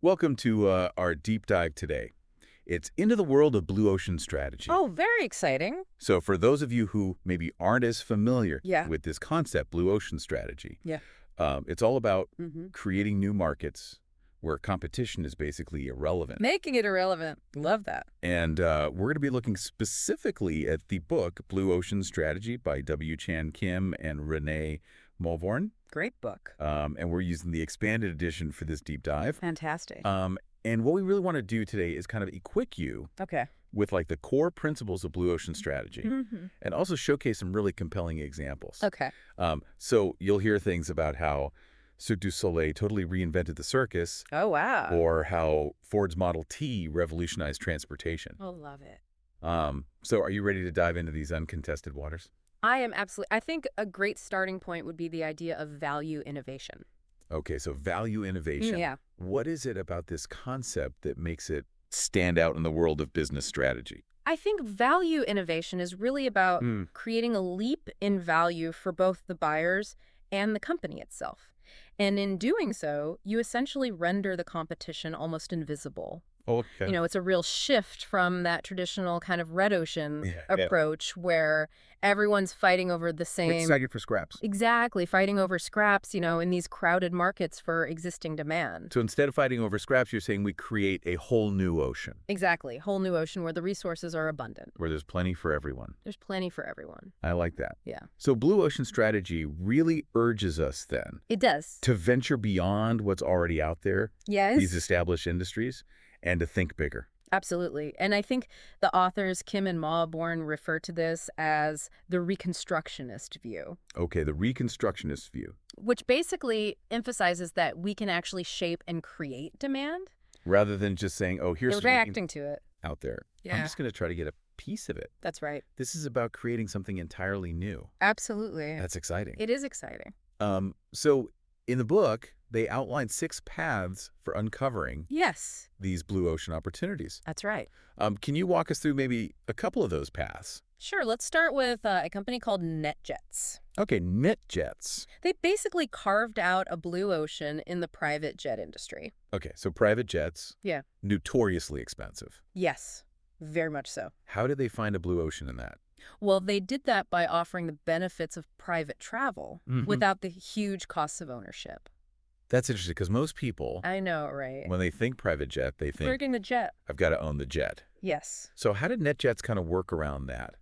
Welcome to our deep dive today. It's into the world of blue ocean strategy. Oh, very exciting. So for those of you who maybe aren't as familiar Yeah. with this concept, blue ocean strategy, Yeah. it's all about Mm-hmm. creating new markets where competition is basically irrelevant. Making it irrelevant. Love that. And we're going to be looking specifically at the book Blue Ocean Strategy by W. Chan Kim and Renée Mauborgne. Great book. And we're using the expanded edition for this deep dive. Fantastic. And what we really want to do today is kind of equip you Okay. with like the core principles of blue ocean strategy Mm-hmm. and also showcase some really compelling examples. Okay. So you'll hear things about how Cirque du Soleil totally reinvented the circus Oh, wow. or how Ford's Model T revolutionized transportation. Oh, love it. So are you ready to dive into these uncontested waters? I am absolutely. I think a great starting point would be the idea of value innovation. Okay, so value innovation. Yeah. What is it about this concept that makes it stand out in the world of business strategy? I think value innovation is really about creating a leap in value for both the buyers and the company itself. And in doing so, you essentially render the competition almost invisible. Okay. You know, it's a real shift from that traditional kind of red ocean Yeah. approach where everyone's fighting over the same. Excited for scraps. Exactly, fighting over scraps, in these crowded markets for existing demand. So instead of fighting over scraps, you're saying we create a whole new ocean Exactly, whole new ocean where the resources are abundant. where there's plenty for everyone. There's plenty for everyone. I like that. Yeah. So blue ocean strategy really urges us then It does. to venture beyond what's already out there, Yes. these established industries, and to think bigger. Absolutely. And I think the authors Kim and Mauborgne refer to this as the Reconstructionist view, Okay, the Reconstructionist view. which basically emphasizes that we can actually shape and create demand. Rather than just saying, oh, here's They're something reacting to it. out there. I'm Yeah. just going to try to get a piece of it. That's right. This is about creating something entirely new. Absolutely. That's exciting. It is exciting. So in the book, they outline 6 paths for uncovering Yes, these blue ocean opportunities. that's right. Can you walk us through maybe a couple of those paths? Sure, let's start with a company called NetJets. Okay, NetJets. They basically carved out a blue ocean in the private jet industry. Okay, so private jets, Yeah. notoriously expensive. Yes, very much so. How did they find a blue ocean in that? Well, they did that by offering the benefits of private travel Mhm. without the huge costs of ownership. That's interesting because most people, I know, right? when they think private jet, they think, Frigging the jet. I've got to own the jet. Yes. So how did NetJets kind of work around that?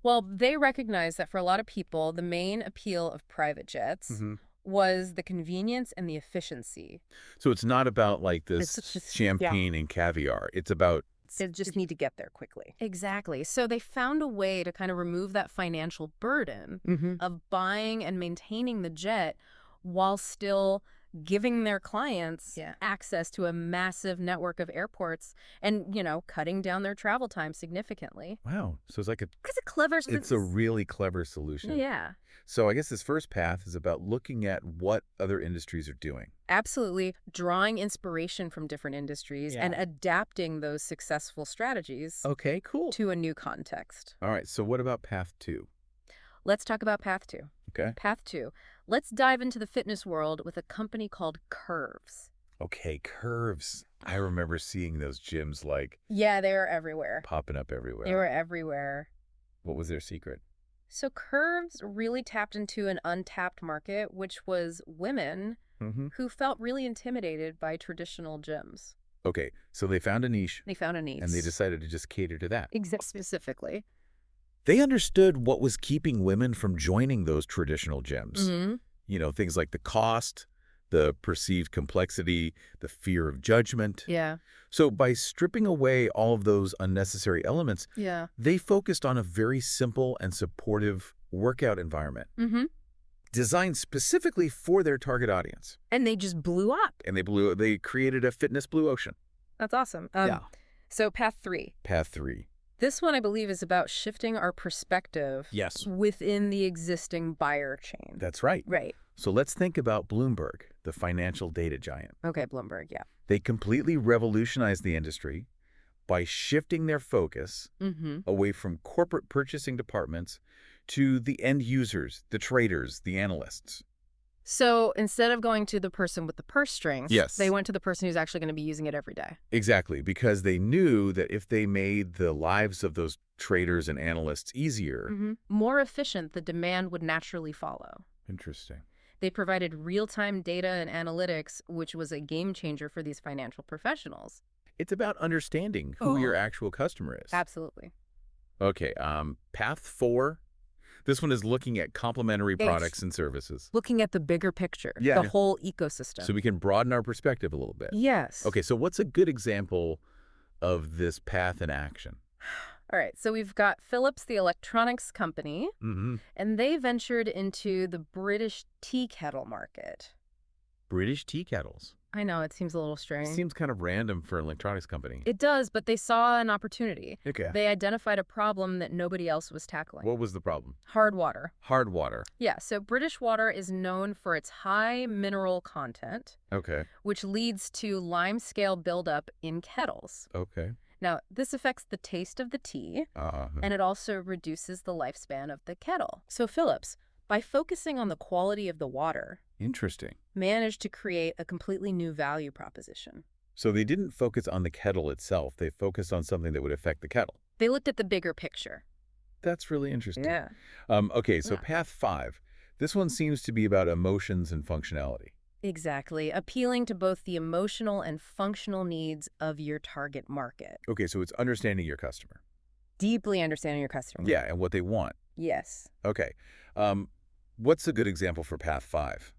Well, they recognize that for a lot of people, the main appeal of private jets Mhm. was the convenience and the efficiency. So it's not about like this It's just- champagne and caviar. It's about, They just need to get there quickly. Exactly. So they found a way to kind of remove that financial burden of buying and maintaining the jet while still giving their clients access to a massive network of airports and, cutting down their travel time significantly. wow. So it's like It's a clever... it's a really clever solution. Yeah, So I guess this first path is about looking at what other industries are doing. absolutely. Drawing inspiration from different industries and adapting those successful strategies Okay, cool. to a new context. All right. So what about path 2? Let's talk about Path 2. Okay. Path 2. Let's dive into the fitness world with a company called Curves. Okay, curves. I remember seeing those gyms like Yeah, they were everywhere. popping up everywhere. They were everywhere. What was their secret? So Curves really tapped into an untapped market, which was women Mm-hmm. who felt really intimidated by traditional gyms. Okay, so they found a niche They found a niche. and they decided to just cater to that. Specifically. They understood what was keeping women from joining those traditional gyms. Mm-hmm. You know, things like the cost, the perceived complexity, the fear of judgment. Yeah. So by stripping away all of those unnecessary elements, Yeah. they focused on a very simple and supportive workout environment Mm-hmm. designed specifically for their target audience. And they just blew up. And they created a fitness blue ocean. That's awesome. So Path 3. Path 3. This one, I believe, is about shifting our perspective Yes. within the existing buyer chain. That's right. Right. So let's think about Bloomberg, the financial data giant. Okay, Bloomberg, yeah. They completely revolutionized the industry by shifting their focus Mm-hmm. away from corporate purchasing departments to the end users, the traders, the analysts. So instead of going to the person with the purse strings, Yes. they went to the person who's actually going to be using it every day. Exactly, because they knew that if they made the lives of those traders and analysts easier. More efficient, the demand would naturally follow. Interesting. They provided real-time data and analytics, which was a game changer for these financial professionals. It's about understanding who your actual customer is. Absolutely. Okay, path 4. This one is looking at complementary products and services. Looking at the bigger picture, Yeah. the whole ecosystem. So we can broaden our perspective a little bit. Yes. Okay, so what's a good example of this path in action? All right, so we've got Philips, the electronics company, Mm-hmm. and they ventured into the British tea kettle market. British tea kettles. I know, it seems a little strange. Seems kind of random for an electronics company. It does, but they saw an opportunity. Okay. They identified a problem that nobody else was tackling. What was the problem? Hard water. Hard water. Yeah, so British water is known for its high mineral content, Okay. which leads to lime scale buildup in kettles. Okay. Now, this affects the taste of the tea, and it also reduces the lifespan of the kettle. So Philips, by focusing on the quality of the water, Interesting. managed to create a completely new value proposition. So they didn't focus on the kettle itself. They focused on something that would affect the kettle. They looked at the bigger picture. That's really interesting. Yeah. Okay, so Yeah. path 5. This one seems to be about emotions and functionality. Exactly. Appealing to both the emotional and functional needs of your target market. Okay, so it's understanding your customer. Deeply understanding your customer. Yeah, and what they want. Yes. Okay. What's a good example for path 5?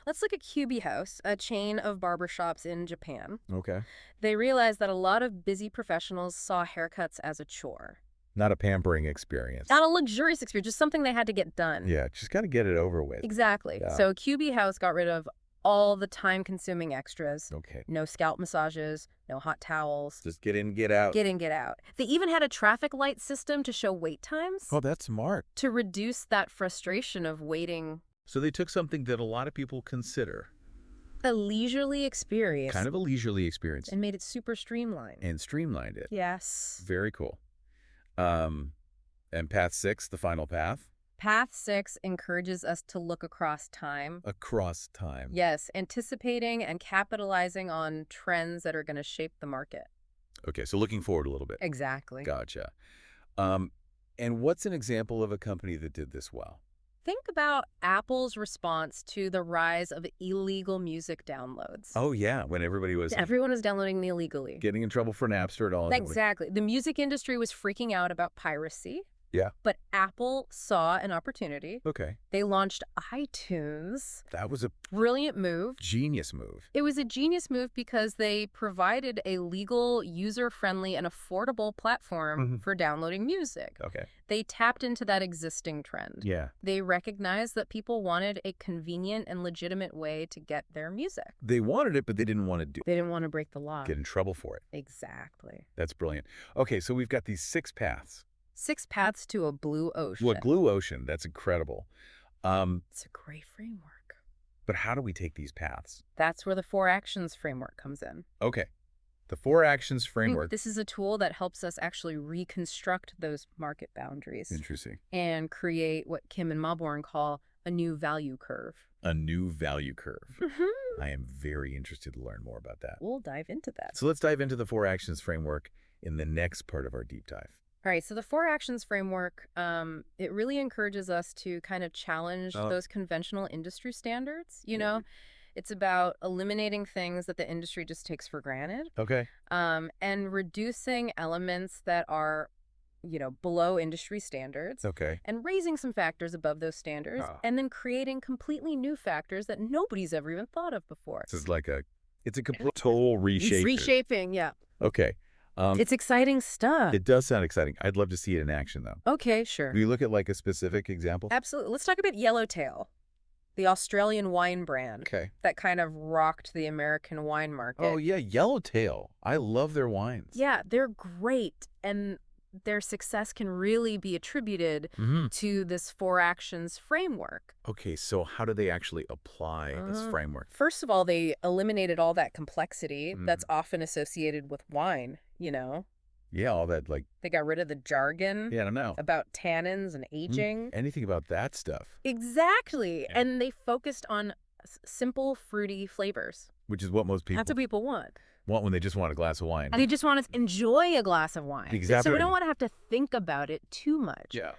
Let's look at QB House, a chain of barbershops in Japan. Okay. They realized that a lot of busy professionals saw haircuts as a chore. Not a pampering experience. Not a luxurious experience, just something they had to get done. Yeah, just got to get it over with. Exactly. Yeah. So QB House got rid of all the time-consuming extras. Okay. No scalp massages, no hot towels. Just get in, get out. Get in, get out. They even had a traffic light system to show wait times Oh, that's smart. to reduce that frustration of waiting. So they took something that a lot of people consider A leisurely experience. kind of a leisurely experience And made it super streamlined. and streamlined it. Yes. Very cool. And path 6, the final path? Path 6 encourages us to look across time. Across time. Yes, anticipating and capitalizing on trends that are going to shape the market. Okay, so looking forward a little bit. Exactly. Gotcha. And what's an example of a company that did this well? Think about Apple's response to the rise of illegal music downloads. Oh, yeah, when everybody was Everyone is downloading illegally. getting in trouble for Napster and all that. Exactly. The music industry was freaking out about piracy. Yeah. But Apple saw an opportunity. Okay. They launched iTunes. That was a Brilliant move. genius move. It was a genius move because they provided a legal, user-friendly, and affordable platform for downloading music. Okay. They tapped into that existing trend. Yeah. They recognized that people wanted a convenient and legitimate way to get their music. They wanted it, but they didn't want to They didn't want to break the law. get in trouble for it. Exactly. That's brilliant. Okay, so we've got these 6 paths. 6 paths to a blue ocean. Well, Blue Ocean, that's incredible. It's a great framework. But how do we take these paths? That's where the 4 actions framework comes in. Okay. The 4 actions framework. This is a tool that helps us actually reconstruct those market boundaries Interesting. and create what Kim and Mauborgne call a new value curve. A new value curve. I am very interested to learn more about that. We'll dive into that. So let's dive into the 4 actions framework in the next part of our deep dive. All right, so the 4 actions framework, it really encourages us to kind of challenge those conventional industry standards. You know, it's about eliminating things that the industry just takes for granted. Okay. And reducing elements that are, below industry standards. Okay. And raising some factors above those standards. And then creating completely new factors that nobody's ever even thought of before. This is it's a complete total reshaping. Reshaping, yeah. Okay. It's exciting stuff. It does sound exciting. I'd love to see it in action, though. Okay, sure. Do you look at a specific example? Absolutely. Let's talk about Yellowtail, the Australian wine brand Okay. that kind of rocked the American wine market. Oh, yeah, Yellowtail. I love their wines. Yeah, they're great. And their success can really be attributed to this 4 actions framework. Okay, so how do they actually apply this framework? First of all, they eliminated all that complexity that's often associated with wine, Yeah, all that, like, They got rid of the jargon yeah, I don't know. about tannins and aging. Anything about that stuff. Exactly. Yeah. And they focused on simple, fruity flavors. Which is what most people That's what people want. want when they just want a glass of wine. And they just want to enjoy a glass of wine. Exactly. So we don't want to have to think about it too much. Yeah.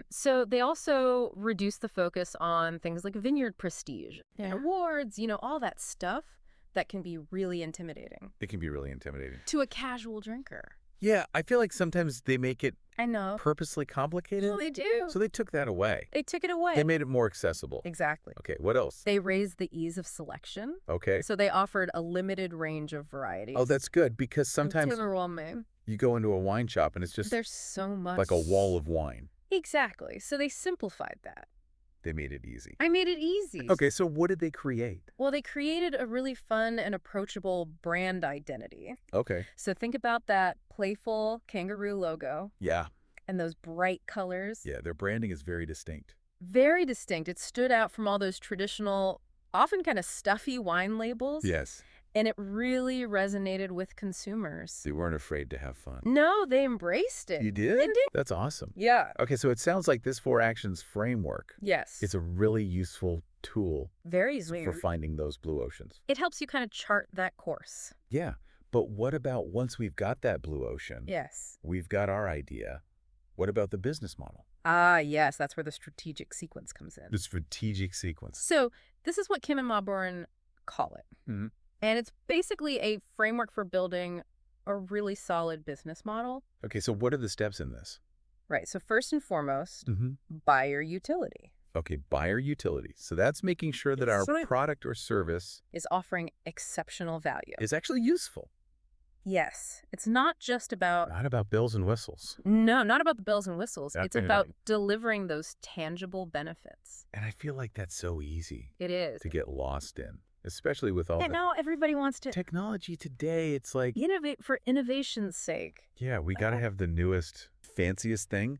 So they also reduce the focus on things like vineyard prestige, awards, all that stuff that can be really intimidating. It can be really intimidating. To a casual drinker. Yeah, I feel like sometimes they make it I know. purposely complicated. Well, they do. So they took that away. They took it away. They made it more accessible. Exactly. Okay, what else? They raised the ease of selection. Okay. So they offered a limited range of varieties. Oh, that's good, because sometimes you go into a wine shop and it's just there's so much. like a wall of wine. Exactly. So they simplified that. They made it easy. I made it easy. Okay, so what did they create? Well, they created a really fun and approachable brand identity. Okay. So think about that playful kangaroo logo Yeah. and those bright colors. Yeah, their branding is very distinct. Very distinct. It stood out from all those traditional, often kind of stuffy wine labels. Yes. And it really resonated with consumers. They weren't afraid to have fun. No, they embraced it. You did? They did. That's awesome. Yeah. Okay, so it sounds like this 4 actions framework Yes. is a really useful tool Very for weird. finding those blue oceans. It helps you kind of chart that course. Yeah, but what about once we've got that blue ocean, Yes. we've got our idea, what about the business model? Ah, yes. That's where the strategic sequence comes in. The strategic sequence. So this is what Kim and Mauborgne call it. Mhm. And it's basically a framework for building a really solid business model. Okay, so what are the steps in this? Right. So first and foremost, Mm-hmm. buyer utility Okay, buyer utility. So that's making sure that our product or service is offering exceptional value. is actually useful. Yes. It's not just about... Not about bells and whistles. No, not about the bells and whistles. That's It's about delivering those tangible benefits. And I feel like that's so easy It is. to get lost in, especially with all And the now everybody wants to technology today. It's like, innovate for innovation's sake. yeah, we got to have the newest, fanciest thing.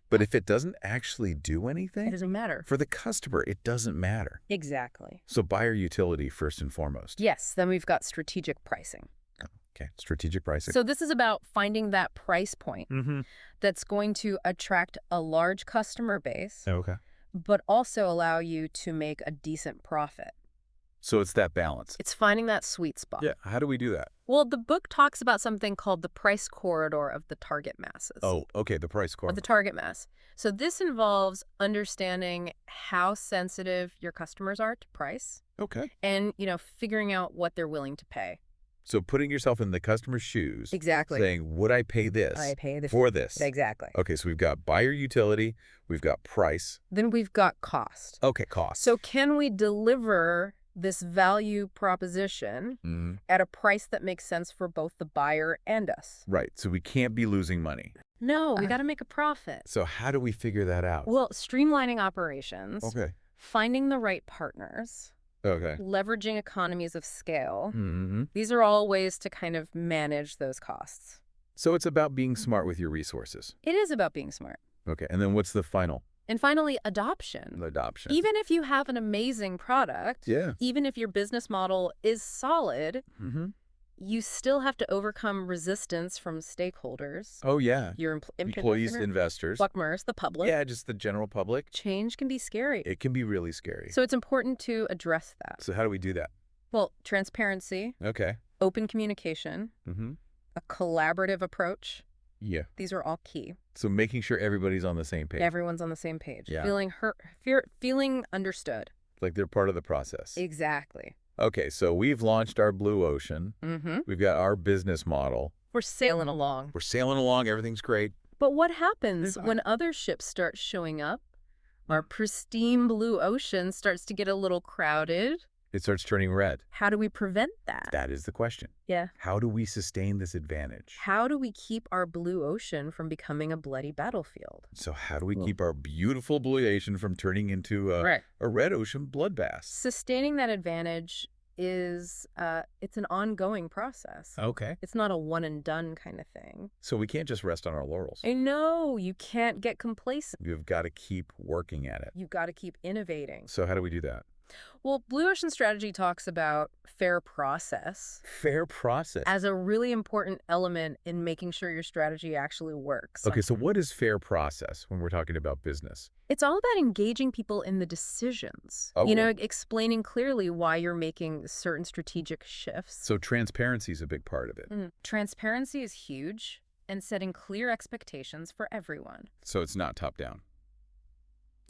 But if it doesn't actually do It anything, doesn't matter. for the customer, it doesn't matter. Exactly. So buyer utility first and foremost. Yes. Then we've got strategic pricing. Okay, strategic pricing. So this is about finding that price point Mm-hmm. that's going to attract a large customer base, Okay. but also allow you to make a decent profit. So it's that balance. It's finding that sweet spot. Yeah, how do we do that? Well, the book talks about something called the price corridor of the target masses. Oh, okay, the price Of corridor. the target mass. So this involves understanding how sensitive your customers are to price Okay. and, figuring out what they're willing to pay. So putting yourself in the customer's shoes. Exactly. Saying, would I pay this I pay this for this? Exactly. Okay, so we've got buyer utility, we've got price. Then we've got cost. Okay, cost. So can we deliver this value proposition Mhm. at a price that makes sense for both the buyer and us? Right, so we can't be losing money. No, we got to make a profit. So how do we figure that out? Well, streamlining operations, Okay. finding the right partners, Okay. leveraging economies of scale. Mm-hmm. These are all ways to kind of manage those costs. So it's about being smart with your resources. It is about being smart. Okay, and then what's the final? And finally, adoption. Adoption. Even if you have an amazing product, Yeah. even if your business model is solid, Mm-hmm. you still have to overcome resistance from stakeholders, Oh, yeah. your Employees, investors. Buckmers, the public. Yeah, just the general public. Change can be scary. It can be really scary. So it's important to address that. So how do we do that? Well, transparency, Okay. open communication, Mm-hmm. a collaborative approach. Yeah. These are all key. So making sure everybody's on the same page. Everyone's on the same page. Yeah. Feeling understood. Like they're part of the process. Exactly. Okay, so we've launched our blue ocean. Mm-hmm. We've got our business model. We're sailing along. We're sailing along. Everything's great. But what happens Fine. when other ships start showing up? Our pristine blue ocean starts to get a little crowded. It starts turning red. How do we prevent that? That is the question. Yeah. How do we sustain this advantage? How do we keep our blue ocean from becoming a bloody battlefield? So how do we keep our beautiful blue ocean from turning into a red ocean bloodbath? Sustaining that advantage is, it's an ongoing process. Okay. It's not a one and done kind of thing. So we can't just rest on our laurels. I know, you can't get complacent. You've got to keep working at it. You've got to keep innovating. So how do we do that? Well, Blue Ocean Strategy talks about fair process Fair process. as a really important element in making sure your strategy actually works. Okay, so what is fair process when we're talking about business? It's all about engaging people in the decisions, Oh, explaining clearly why you're making certain strategic shifts. so transparency is a big part of it. Transparency is huge, and setting clear expectations for everyone. So it's not top-down.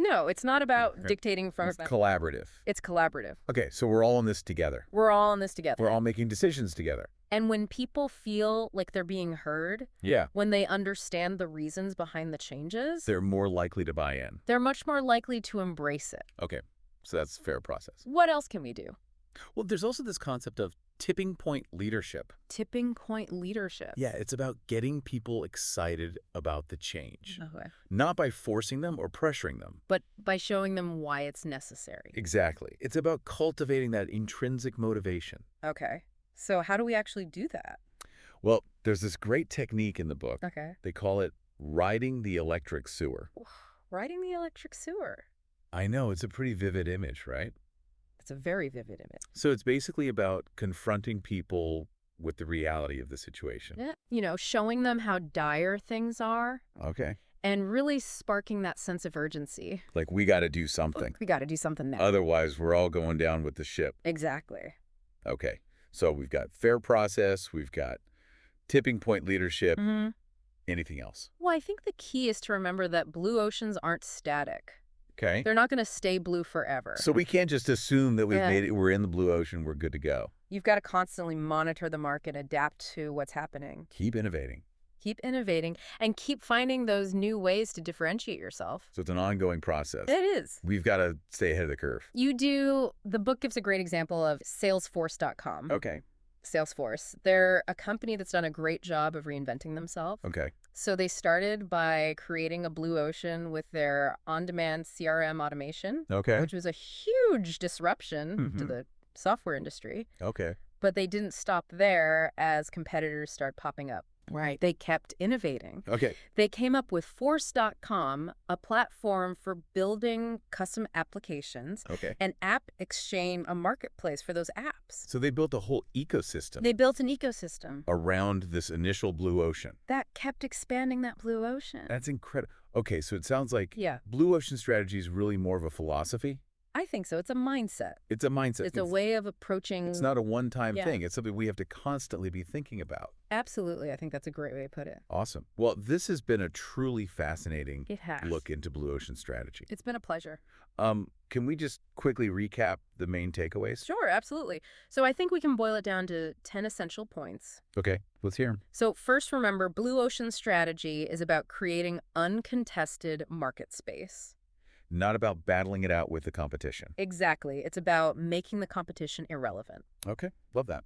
No, it's not about Okay. dictating from... It's collaborative. It's collaborative. Okay, so we're all in this together. We're all in this together. We're all making decisions together. And when people feel like they're being heard, Yeah. when they understand the reasons behind the changes, They're more likely to buy in. they're much more likely to embrace it. Okay, so that's fair process. What else can we do? Well, there's also this concept of tipping point leadership. Tipping point leadership. Yeah, it's about getting people excited about the change. Okay. Not by forcing them or pressuring them. But by showing them why it's necessary. Exactly. It's about cultivating that intrinsic motivation. Okay. So how do we actually do that? Well, there's this great technique in the book. Okay. They call it riding the electric sewer. Riding the electric sewer. I know, it's a pretty vivid image, right? It's a very vivid image. So it's basically about confronting people with the reality of the situation. Yeah. Showing them how dire things are Okay. and really sparking that sense of urgency. Like, we got to do something. We got to do something now. Otherwise, we're all going down with the ship. Exactly. Okay. So we've got fair process. We've got tipping point leadership. Mm-hmm. Anything else? Well, I think the key is to remember that blue oceans aren't static. Okay. They're not going to stay blue forever. So we can't just assume that we've Yeah. made it, we're in the blue ocean, we're good to go. You've got to constantly monitor the market, adapt to what's happening. Keep innovating. Keep innovating and keep finding those new ways to differentiate yourself. So it's an ongoing process. It is. We've got to stay ahead of the curve. The book gives a great example of Salesforce.com. Okay. Salesforce. They're a company that's done a great job of reinventing themselves. Okay. So they started by creating a blue ocean with their on-demand CRM automation, Okay. which was a huge disruption to Mhm. the software industry. Okay. But they didn't stop there as competitors started popping up. Right. They kept innovating. Okay. They came up with Force.com, a platform for building custom applications, Okay. an app exchange, a marketplace for those apps. So they built a whole ecosystem They built an ecosystem around this initial blue ocean. that kept expanding that blue ocean. That's incredible. Okay, so it sounds like Yeah, blue ocean strategy is really more of a philosophy. I think so. It's a mindset. It's a mindset. It's a way of approaching. It's not a one-time Yeah. thing. It's something we have to constantly be thinking about. Absolutely. I think that's a great way to put it. Awesome. Well, this has been a truly fascinating It has. look into blue ocean strategy. It's been a pleasure. Can we just quickly recap the main takeaways? Sure, absolutely. So I think we can boil it down to 10 essential points. Okay, let's hear them. So first, remember, blue ocean strategy is about creating uncontested market space. Not about battling it out with the competition. Exactly. It's about making the competition irrelevant. Okay, love that.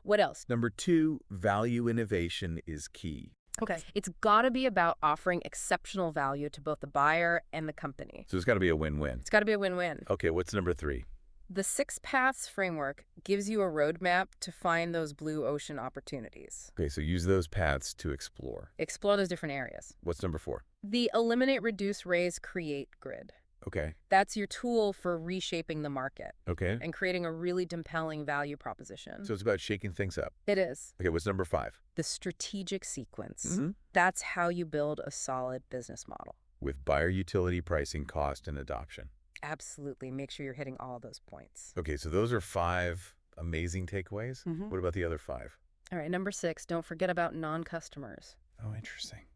What else? Number 2, value innovation is key. Okay. It's got to be about offering exceptional value to both the buyer and the company. So it's got to be a win-win. It's got to be a win-win. Okay, what's number 3? The 6 Paths framework gives you a roadmap to find those blue ocean opportunities. Okay, so use those paths to explore. Explore those different areas. What's number 4? The Eliminate, Reduce, Raise, Create grid. Okay, That's your tool for reshaping the market okay. and creating a really compelling value proposition. So it's about shaking things up. It is. Okay, what's number 5? The strategic sequence. Mm-hmm. That's how you build a solid business model. With buyer utility, pricing, cost, and adoption. Absolutely. Make sure you're hitting all those points. Okay, so those are 5 amazing takeaways. Mhm. What about the other 5? All right, number 6, don't forget about non-customers. Oh, interesting.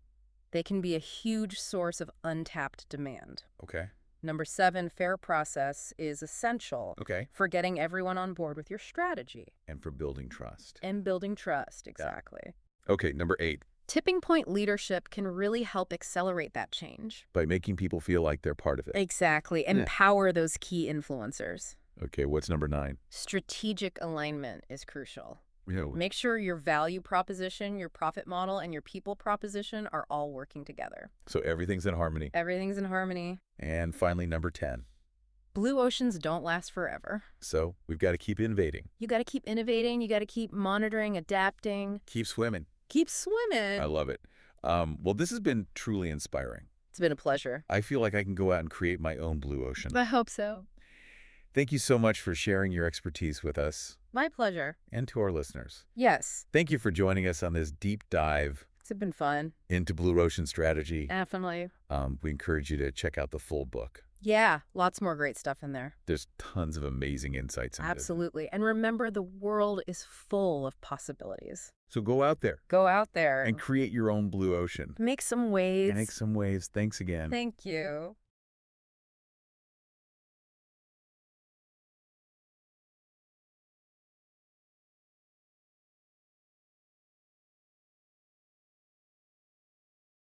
They can be a huge source of untapped demand. Okay, Number 7, fair process is essential okay. for getting everyone on board with your strategy And for building trust. and building trust. Exactly. Okay, number 8. Tipping point leadership can really help accelerate that change. By making people feel like they're part of it. Exactly. Empower those key influencers. Okay, what's number 9? Strategic alignment is crucial. You know, Make sure your value proposition, your profit model, and your people proposition are all working together. so everything's in harmony. Everything's in harmony. And finally, number 10. Blue oceans don't last forever. So we've got to keep innovating. You got to keep innovating. You got to keep monitoring, adapting. Keep swimming. Keep swimming. I love it. Well, this has been truly inspiring. It's been a pleasure. I feel like I can go out and create my own blue ocean. I hope so. Thank you so much for sharing your expertise with us My pleasure. and to our listeners. Yes, Thank you for joining us on this deep dive it's been fun. into blue ocean strategy. Definitely. We encourage you to check out the full book. Yeah, lots more great stuff in there. There's tons of amazing insights into it. Absolutely. And remember, the world is full of possibilities. So go out there Go out there and create your own blue ocean. make some waves. And make some waves. Thanks again. Thank you.